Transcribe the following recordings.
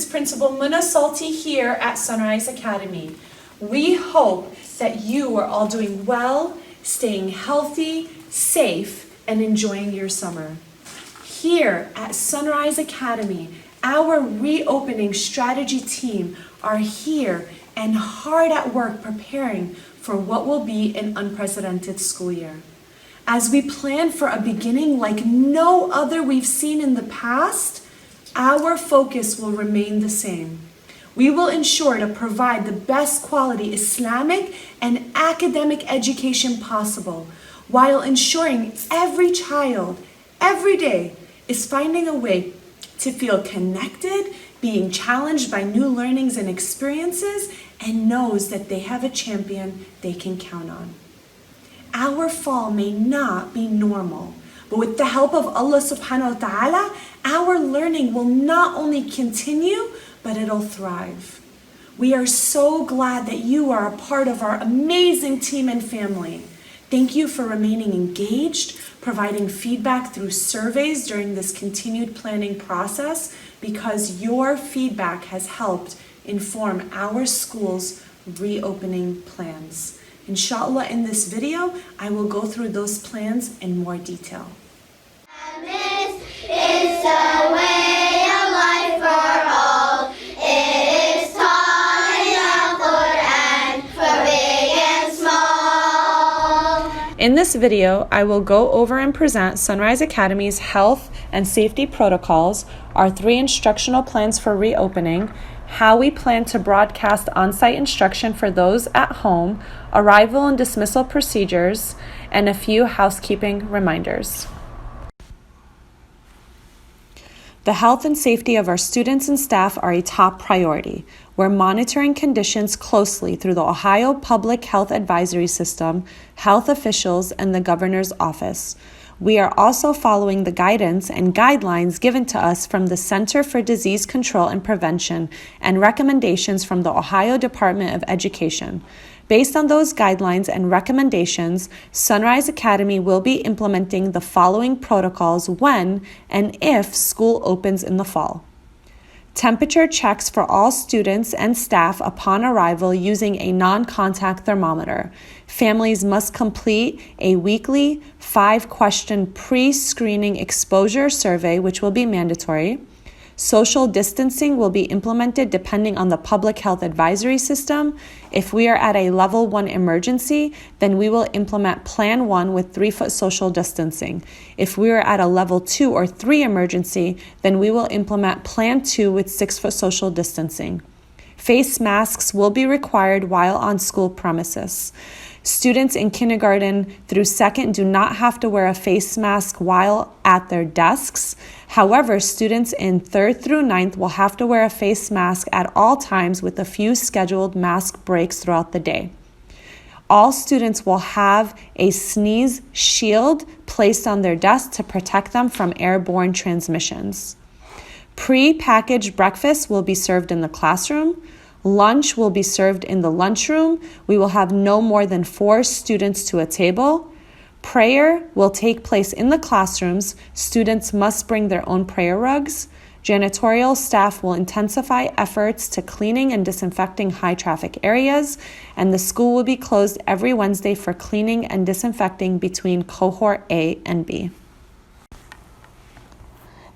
it's Principal Muna Salty here at Sunrise Academy. We hope that you are all doing well, staying healthy, safe, and enjoying your summer. Here at Sunrise Academy, our reopening strategy team are here and hard at work preparing for what will be an unprecedented school year. As we plan for a beginning like no other we've seen in the past, our focus will remain the same. We will ensure to provide the best quality Islamic and academic education possible, while ensuring every child, every day, is finding a way to feel connected, being challenged by new learnings and experiences, and knows that they have a champion they can count on. Our fall may not be normal, but with the help of Allah subhanahu wa ta'ala, our learning will not only continue, but it'll thrive. We are so glad that you are a part of our amazing team and family. Thank you for remaining engaged, providing feedback through surveys during this continued planning process, because your feedback has helped inform our school's reopening plans. Inshallah, in this video, I will go through those plans in more detail. This is the way of life for all. It is taught in the Quran for big and small. In this video, I will go over and present Sunrise Academy's health and safety protocols, our 3 instructional plans for reopening, how we plan to broadcast on-site instruction for those at home, arrival and dismissal procedures, and a few housekeeping reminders. The health and safety of our students and staff are a top priority. We're monitoring conditions closely through the Ohio Public Health Advisory System, health officials, and the governor's office. We are also following the guidance and guidelines given to us from the Center for Disease Control and Prevention and recommendations from the Ohio Department of Education. Based on those guidelines and recommendations, Sunrise Academy will be implementing the following protocols when and if school opens in the fall. Temperature checks for all students and staff upon arrival using a non-contact thermometer. Families must complete a weekly 5-question pre-screening exposure survey, which will be mandatory. Social distancing will be implemented depending on the public health advisory system. If we are at a level 1 emergency, then we will implement Plan 1 with 3-foot social distancing. If we are at a level 2 or 3 emergency, then we will implement Plan 2 with 6-foot social distancing. Face masks will be required while on school premises. Students in kindergarten through 2nd do not have to wear a face mask while at their desks. However, students in 3rd through 9th will have to wear a face mask at all times with a few scheduled mask breaks throughout the day. All students will have a sneeze shield placed on their desk to protect them from airborne transmissions. Pre-packaged breakfast will be served in the classroom. Lunch will be served in the lunchroom. We will have no more than 4 students to a table. Prayer will take place in the classrooms. Students must bring their own prayer rugs. Janitorial staff will intensify efforts to cleaning and disinfecting high traffic areas, and the school will be closed every Wednesday for cleaning and disinfecting between cohort A and B.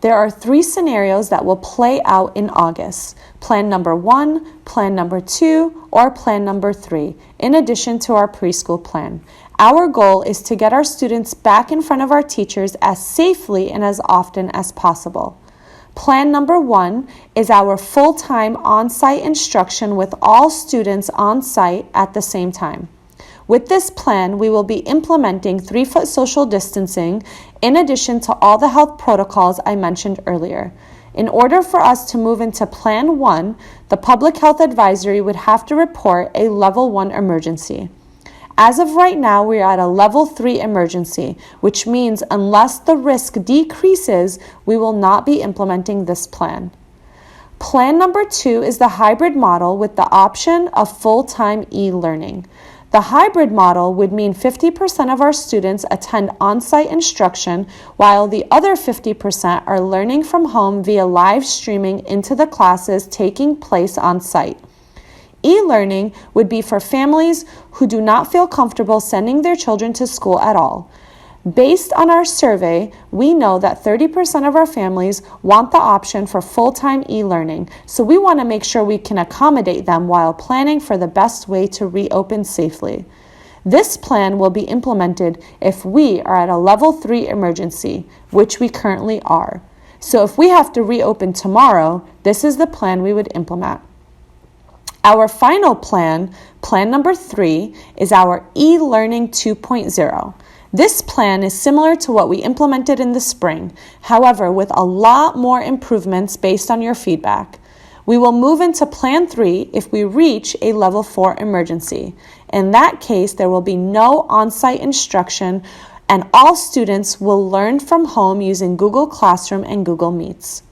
There are 3 scenarios that will play out in August: Plan number 1, Plan number 2, or Plan number 3, in addition to our preschool plan. Our goal is to get our students back in front of our teachers as safely and as often as possible. Plan number 1 is our full-time on-site instruction with all students on-site at the same time. With this plan, we will be implementing 3-foot social distancing in addition to all the health protocols I mentioned earlier. In order for us to move into Plan 1, the Public Health Advisory would have to report a Level 1 emergency. As of right now, we are at a Level 3 emergency, which means unless the risk decreases, we will not be implementing this plan. Plan number 2 is the hybrid model with the option of full-time e-learning. The hybrid model would mean 50% of our students attend on-site instruction, while the other 50% are learning from home via live streaming into the classes taking place on-site. E-learning would be for families who do not feel comfortable sending their children to school at all. Based on our survey, we know that 30% of our families want the option for full-time e-learning, so we want to make sure we can accommodate them while planning for the best way to reopen safely. This plan will be implemented if we are at a level 3 emergency, which we currently are. So if we have to reopen tomorrow, this is the plan we would implement. Our final plan, plan number 3, is our ELearning 2.0. This plan is similar to what we implemented in the spring, however, with a lot more improvements based on your feedback. We will move into plan 3 if we reach a level 4 emergency. In that case, there will be no on-site instruction, and all students will learn from home using Google Classroom and Google Meets.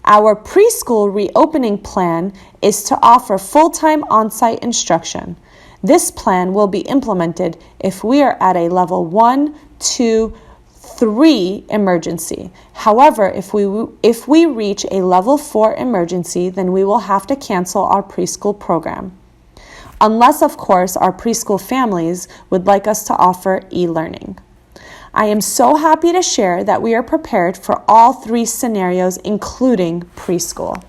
Our preschool reopening plan is to offer full-time on-site instruction. This plan will be implemented if we are at a level 1, 2, 3 emergency. However, if we reach a level 4 emergency, then we will have to cancel our preschool program. Unless, of course, our preschool families would like us to offer e-learning. I am so happy to share that we are prepared for all 3 scenarios, including preschool.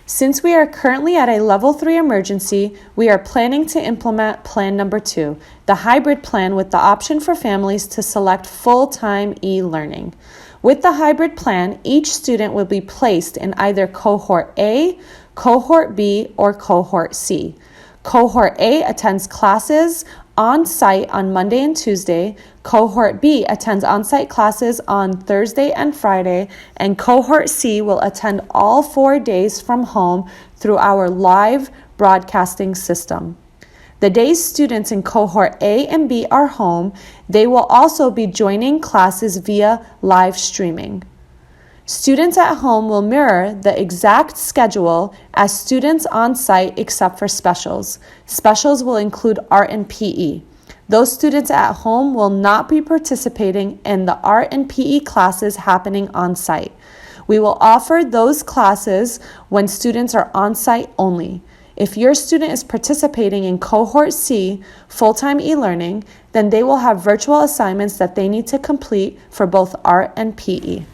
Since we are currently at a level 3 emergency, we are planning to implement plan number 2, the hybrid plan with the option for families to select full-time e-learning. With the hybrid plan, each student will be placed in either cohort A, cohort B, or cohort C. Cohort A attends classes on-site on Monday and Tuesday, Cohort B attends on-site classes on Thursday and Friday, and Cohort C will attend all 4 days from home through our live broadcasting system. The days students in Cohort A and B are home, they will also be joining classes via live streaming. Students at home will mirror the exact schedule as students on site except for specials. Specials will include art and PE. Those students at home will not be participating in the art and PE classes happening on site. We will offer those classes when students are on site only. If your student is participating in Cohort C, full-time e-learning, then they will have virtual assignments that they need to complete for both art and PE.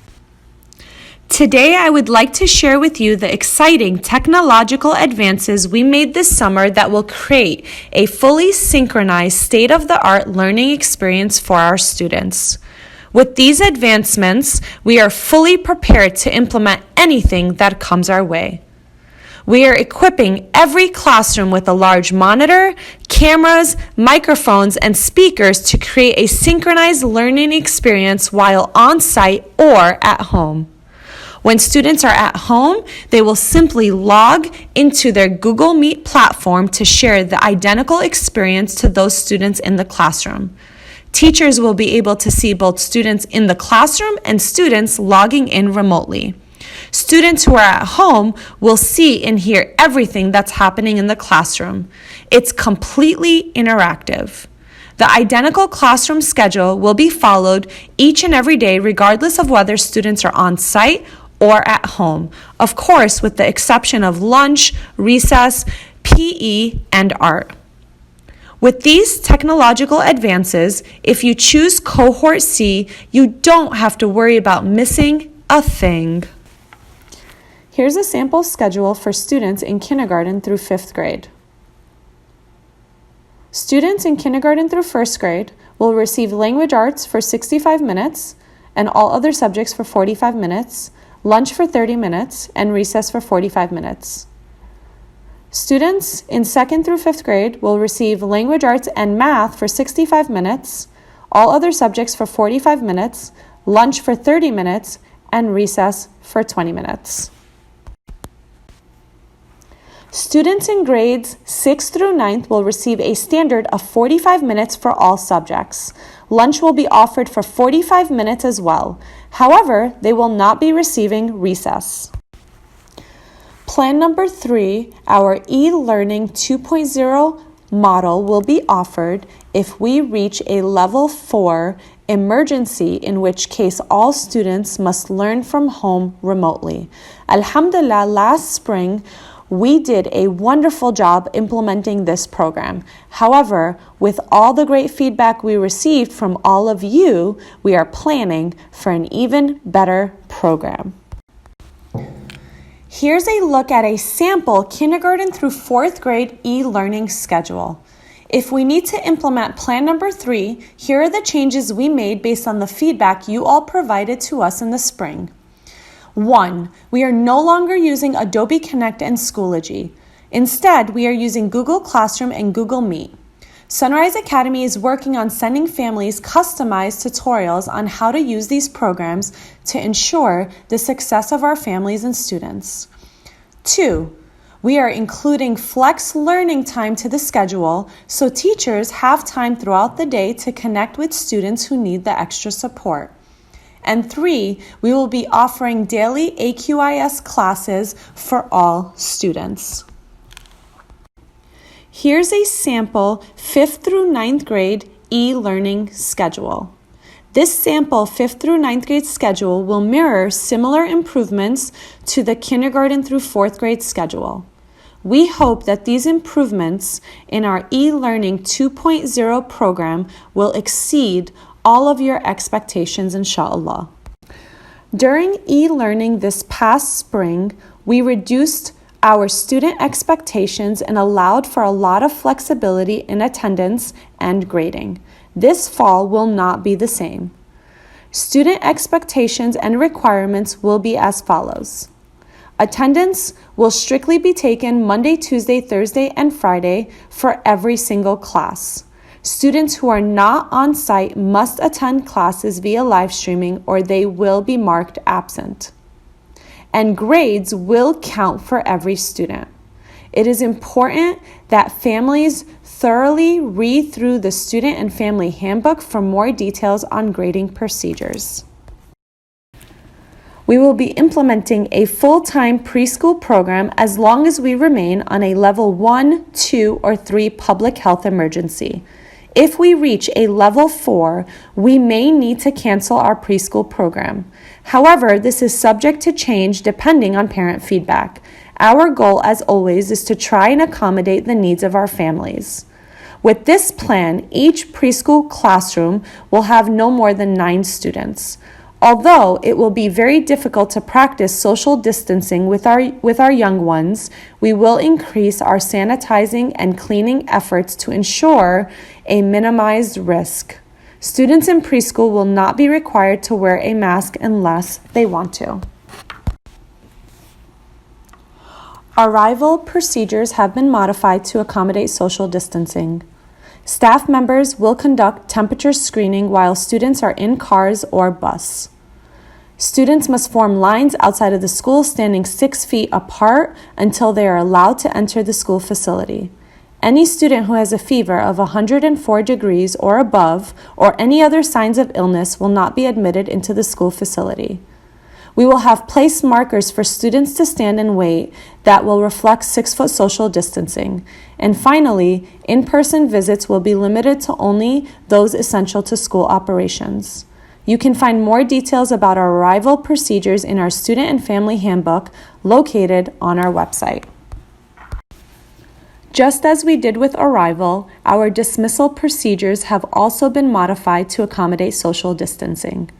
Today, I would like to share with you the exciting technological advances we made this summer that will create a fully synchronized state-of-the-art learning experience for our students. With these advancements, we are fully prepared to implement anything that comes our way. We are equipping every classroom with a large monitor, cameras, microphones, and speakers to create a synchronized learning experience while on site or at home. When students are at home, they will simply log into their Google Meet platform to share the identical experience to those students in the classroom. Teachers will be able to see both students in the classroom and students logging in remotely. Students who are at home will see and hear everything that's happening in the classroom. It's completely interactive. The identical classroom schedule will be followed each and every day regardless of whether students are on site or at home, of course, with the exception of lunch, recess, PE, and art. With these technological advances, if you choose Cohort C, you don't have to worry about missing a thing. Here's a sample schedule for students in kindergarten through 5th grade. Students in kindergarten through 1st grade will receive language arts for 65 minutes and all other subjects for 45 minutes, lunch for 30 minutes, and recess for 45 minutes. Students in 2nd through 5th grade will receive language arts and math for 65 minutes, all other subjects for 45 minutes, lunch for 30 minutes, and recess for 20 minutes. Students in grades 6 through 9th will receive a standard of 45 minutes for all subjects. Lunch will be offered for 45 minutes as well. However, they will not be receiving recess. Plan number 3, our ELearning 2.0 model will be offered if we reach a level 4 emergency, in which case all students must learn from home remotely. Alhamdulillah, last spring, we did a wonderful job implementing this program. However, with all the great feedback we received from all of you, we are planning for an even better program. Here's a look at a sample kindergarten through 4th grade e-learning schedule. If we need to implement plan number 3, here are the changes we made based on the feedback you all provided to us in the spring. 1. We are no longer using Adobe Connect and Schoology. Instead, we are using Google Classroom and Google Meet. Sunrise Academy is working on sending families customized tutorials on how to use these programs to ensure the success of our families and students. 2. We are including flex learning time to the schedule so teachers have time throughout the day to connect with students who need the extra support. And 3, we will be offering daily AQIS classes for all students. Here's a sample 5th through 9th grade e-learning schedule. This sample 5th through 9th grade schedule will mirror similar improvements to the kindergarten through 4th grade schedule. We hope that these improvements in our e-learning 2.0 program will exceed all of your expectations, inshallah. During e-learning this past spring, we reduced our student expectations and allowed for a lot of flexibility in attendance and grading. This fall will not be the same. Student expectations and requirements will be as follows. Attendance will strictly be taken Monday, Tuesday, Thursday, and Friday for every single class. Students who are not on site must attend classes via live streaming or they will be marked absent. And grades will count for every student. It is important that families thoroughly read through the student and family handbook for more details on grading procedures. We will be implementing a full-time preschool program as long as we remain on a level 1, 2, or 3 public health emergency. If we reach a level 4, we may need to cancel our preschool program. However, this is subject to change depending on parent feedback. Our goal, as always, is to try and accommodate the needs of our families. With this plan, each preschool classroom will have no more than 9 students. Although it will be very difficult to practice social distancing with our young ones, we will increase our sanitizing and cleaning efforts to ensure a minimized risk. Students in preschool will not be required to wear a mask unless they want to. Arrival procedures have been modified to accommodate social distancing. Staff members will conduct temperature screening while students are in cars or bus. Students must form lines outside of the school standing 6 feet apart until they are allowed to enter the school facility. Any student who has a fever of 104 degrees or above or any other signs of illness will not be admitted into the school facility. We will have place markers for students to stand and wait that will reflect 6-foot social distancing. And finally, in-person visits will be limited to only those essential to school operations. You can find more details about our arrival procedures in our Student and Family Handbook located on our website. Just as we did with arrival, our dismissal procedures have also been modified to accommodate social distancing.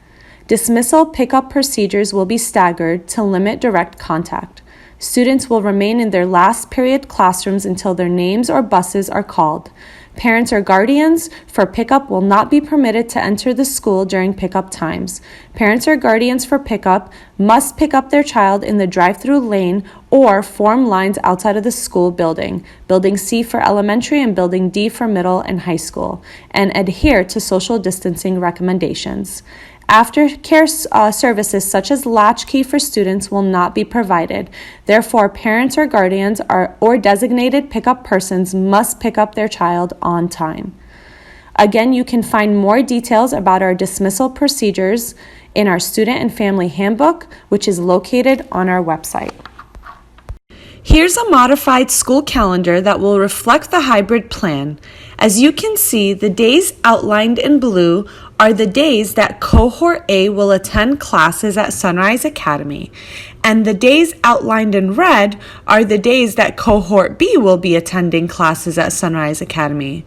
Dismissal pickup procedures will be staggered to limit direct contact. Students will remain in their last period classrooms until their names or buses are called. Parents or guardians for pickup will not be permitted to enter the school during pickup times. Parents or guardians for pickup must pick up their child in the drive-through lane or form lines outside of the school building, Building C for elementary and Building D for middle and high school, and adhere to social distancing recommendations. Aftercare services such as latchkey for students will not be provided. Therefore, parents or guardians or designated pickup persons must pick up their child on time. Again, you can find more details about our dismissal procedures in our Student and Family Handbook, which is located on our website. Here's a modified school calendar that will reflect the hybrid plan. As you can see, the days outlined in blue are the days that Cohort A will attend classes at Sunrise Academy, and the days outlined in red are the days that Cohort B will be attending classes at Sunrise Academy.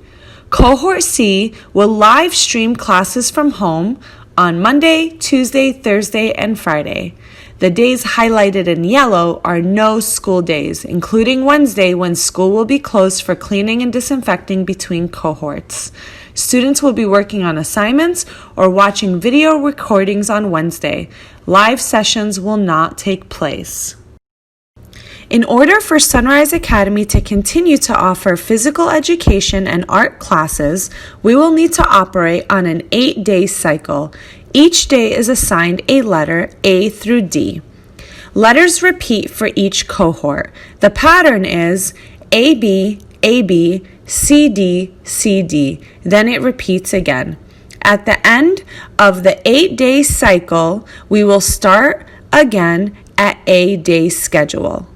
Cohort C will live stream classes from home on Monday, Tuesday, Thursday, and Friday. The days highlighted in yellow are no school days, including Wednesday when school will be closed for cleaning and disinfecting between cohorts. Students will be working on assignments or watching video recordings on Wednesday. Live sessions will not take place. In order for Sunrise Academy to continue to offer physical education and art classes, we will need to operate on an 8-day cycle. Each day is assigned a letter A through D. Letters repeat for each cohort. The pattern is AB, AB, CD, CD. Then it repeats again. At the end of the 8-day cycle, we will start again at a day schedule.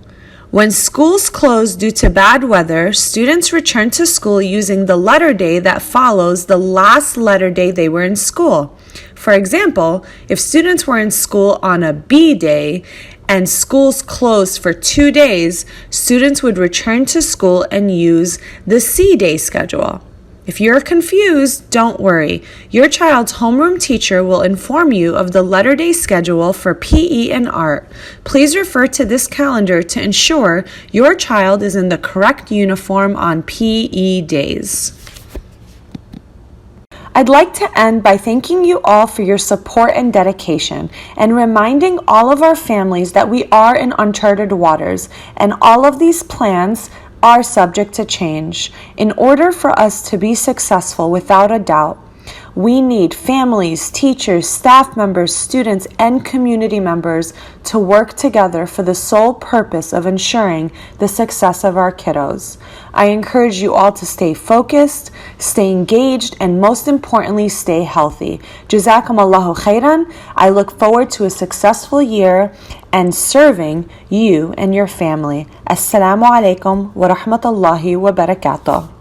When schools close due to bad weather, students return to school using the letter day that follows the last letter day they were in school. For example, if students were in school on a B day and schools closed for 2 days, students would return to school and use the C day schedule. If you're confused, don't worry. Your child's homeroom teacher will inform you of the letter day schedule for PE and art. Please refer to this calendar to ensure your child is in the correct uniform on PE days. I'd like to end by thanking you all for your support and dedication, and reminding all of our families that we are in uncharted waters, and all of these plans are subject to change. In order for us to be successful, without a doubt, we need families, teachers, staff members, students, and community members to work together for the sole purpose of ensuring the success of our kiddos. I encourage you all to stay focused, stay engaged, and most importantly, stay healthy. Jazakumullahu khairan. I look forward to a successful year and serving you and your family. Assalamu alaikum wa rahmatullahi wa barakatuh.